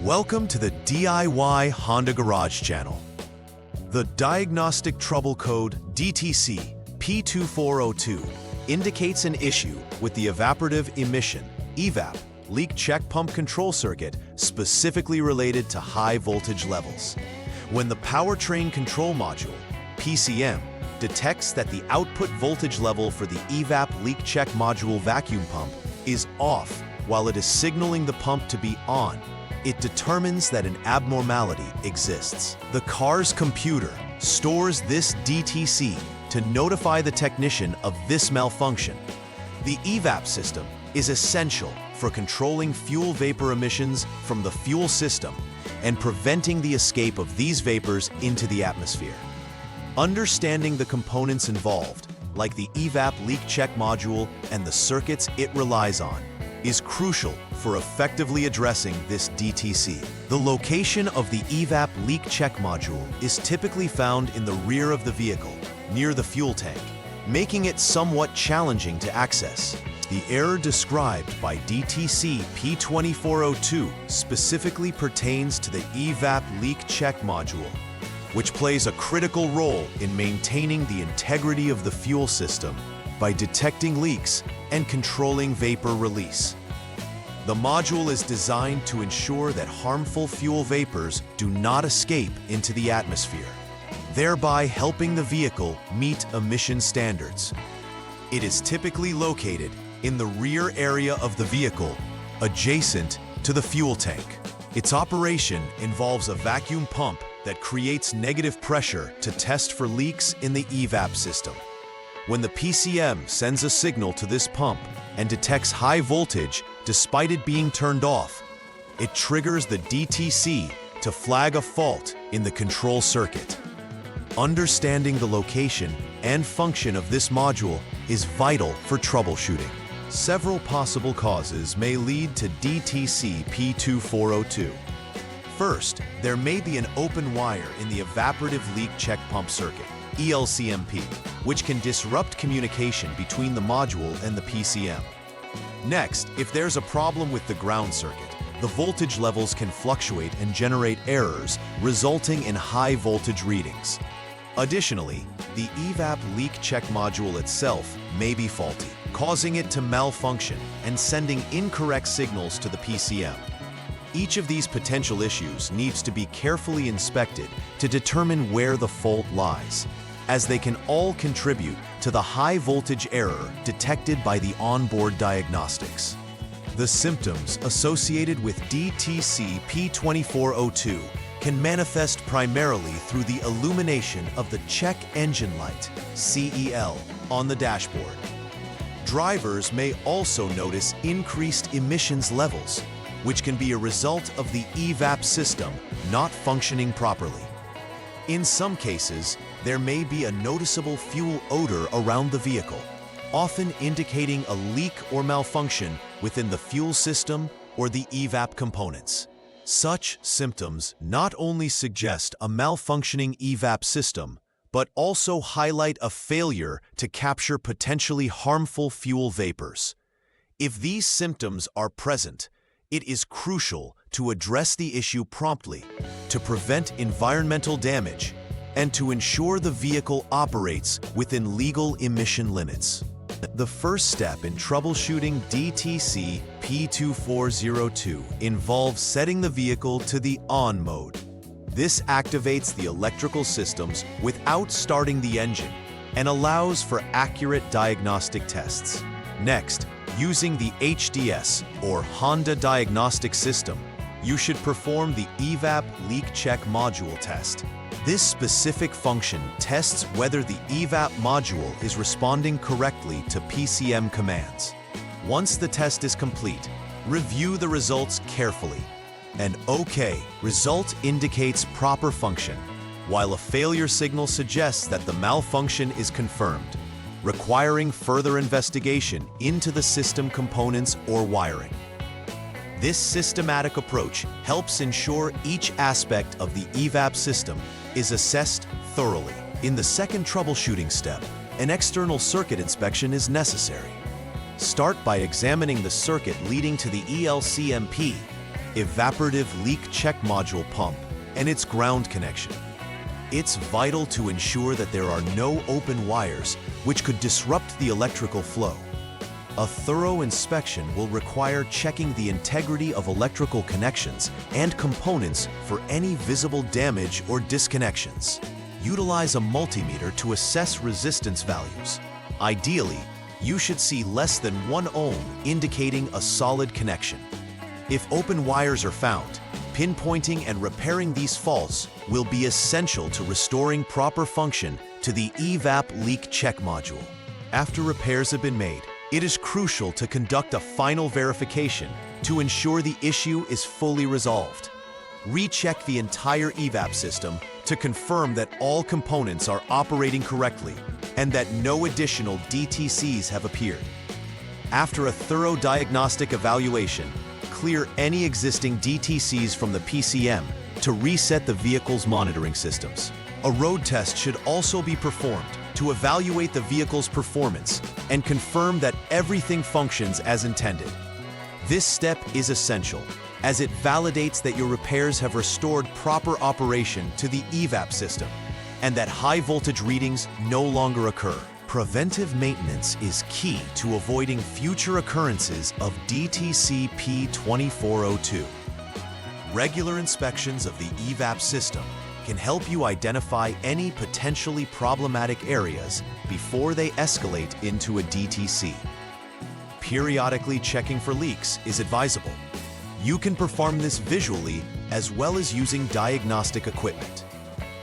Welcome to the DIY Honda Garage channel. The Diagnostic Trouble Code DTC P2402 indicates an issue with the Evaporative Emission (EVAP) leak check pump control circuit specifically related to high voltage levels. When the powertrain control module, PCM, detects that the output voltage level for the EVAP leak check module vacuum pump is off while it is signaling the pump to be on, it determines that an abnormality exists. The car's computer stores this DTC to notify the technician of this malfunction. The EVAP system is essential for controlling fuel vapor emissions from the fuel system and preventing the escape of these vapors into the atmosphere. Understanding the components involved, like the EVAP leak check module and the circuits it relies on, is crucial for effectively addressing this DTC. The location of the EVAP leak check module is typically found in the rear of the vehicle, near the fuel tank, making it somewhat challenging to access. The error described by DTC P2402 specifically pertains to the EVAP leak check module, which plays a critical role in maintaining the integrity of the fuel system by detecting leaks and controlling vapor release. The module is designed to ensure that harmful fuel vapors do not escape into the atmosphere, thereby helping the vehicle meet emission standards. It is typically located in the rear area of the vehicle, adjacent to the fuel tank. Its operation involves a vacuum pump that creates negative pressure to test for leaks in the EVAP system. When the PCM sends a signal to this pump and detects high voltage despite it being turned off, it triggers the DTC to flag a fault in the control circuit. Understanding the location and function of this module is vital for troubleshooting. Several possible causes may lead to DTC P2402. First, there may be an open wire in the evaporative leak check pump circuit, ELCMP, which can disrupt communication between the module and the PCM. Next, if there's a problem with the ground circuit, the voltage levels can fluctuate and generate errors, resulting in high voltage readings. Additionally, the EVAP leak check module itself may be faulty, causing it to malfunction and sending incorrect signals to the PCM. Each of these potential issues needs to be carefully inspected to determine where the fault lies, as they can all contribute to the high voltage error detected by the onboard diagnostics. The symptoms associated with DTC P2402 can manifest primarily through the illumination of the check engine light, CEL, on the dashboard. Drivers may also notice increased emissions levels, which can be a result of the EVAP system not functioning properly. In some cases, there may be a noticeable fuel odor around the vehicle, often indicating a leak or malfunction within the fuel system or the EVAP components. Such symptoms not only suggest a malfunctioning EVAP system, but also highlight a failure to capture potentially harmful fuel vapors. If these symptoms are present, it is crucial to address the issue promptly to prevent environmental damage and to ensure the vehicle operates within legal emission limits. The first step in troubleshooting DTC P2402 involves setting the vehicle to the on mode. This activates the electrical systems without starting the engine and allows for accurate diagnostic tests. Next, using the HDS or Honda Diagnostic System, you should perform the EVAP leak check module test. This specific function tests whether the EVAP module is responding correctly to PCM commands. Once the test is complete, review the results carefully. An OK result indicates proper function, while a failure signal suggests that the malfunction is confirmed, requiring further investigation into the system components or wiring. This systematic approach helps ensure each aspect of the EVAP system is assessed thoroughly. In the second troubleshooting step, an external circuit inspection is necessary. Start by examining the circuit leading to the ELCMP evaporative leak check module pump, and its ground connection. It's vital to ensure that there are no open wires which could disrupt the electrical flow. A thorough inspection will require checking the integrity of electrical connections and components for any visible damage or disconnections. Utilize a multimeter to assess resistance values. Ideally, you should see less than 1 ohm, indicating a solid connection. If open wires are found, pinpointing and repairing these faults will be essential to restoring proper function to the EVAP leak check module. After repairs have been made, it is crucial to conduct a final verification to ensure the issue is fully resolved. Recheck the entire EVAP system to confirm that all components are operating correctly and that no additional DTCs have appeared. After a thorough diagnostic evaluation, clear any existing DTCs from the PCM to reset the vehicle's monitoring systems. A road test should also be performed to evaluate the vehicle's performance and confirm that everything functions as intended. This step is essential as it validates that your repairs have restored proper operation to the EVAP system and that high voltage readings no longer occur. Preventive maintenance is key to avoiding future occurrences of DTC P2402. Regular inspections of the EVAP system can help you identify any potentially problematic areas before they escalate into a DTC. Periodically checking for leaks is advisable. You can perform this visually as well as using diagnostic equipment.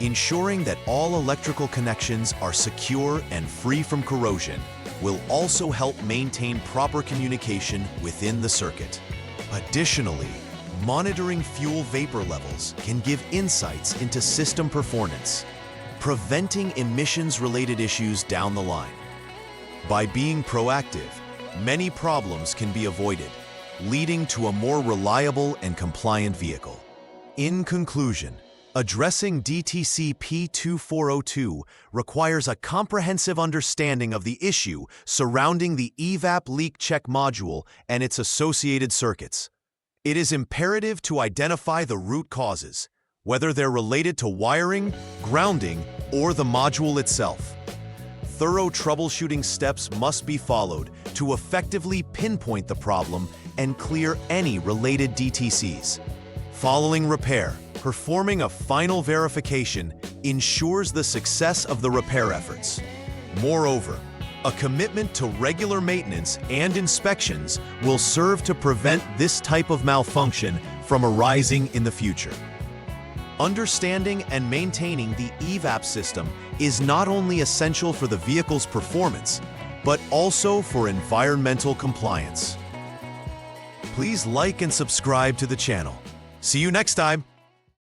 Ensuring that all electrical connections are secure and free from corrosion will also help maintain proper communication within the circuit. Additionally, monitoring fuel vapor levels can give insights into system performance, preventing emissions-related issues down the line. By being proactive, many problems can be avoided, leading to a more reliable and compliant vehicle. In conclusion, addressing DTC P2402 requires a comprehensive understanding of the issue surrounding the EVAP leak check module and its associated circuits. It is imperative to identify the root causes, whether they're related to wiring, grounding, or the module itself. Thorough troubleshooting steps must be followed to effectively pinpoint the problem and clear any related DTCs. Following repair, performing a final verification ensures the success of the repair efforts. Moreover, a commitment to regular maintenance and inspections will serve to prevent this type of malfunction from arising in the future. Understanding and maintaining the EVAP system is not only essential for the vehicle's performance, but also for environmental compliance. Please like and subscribe to the channel. See you next time.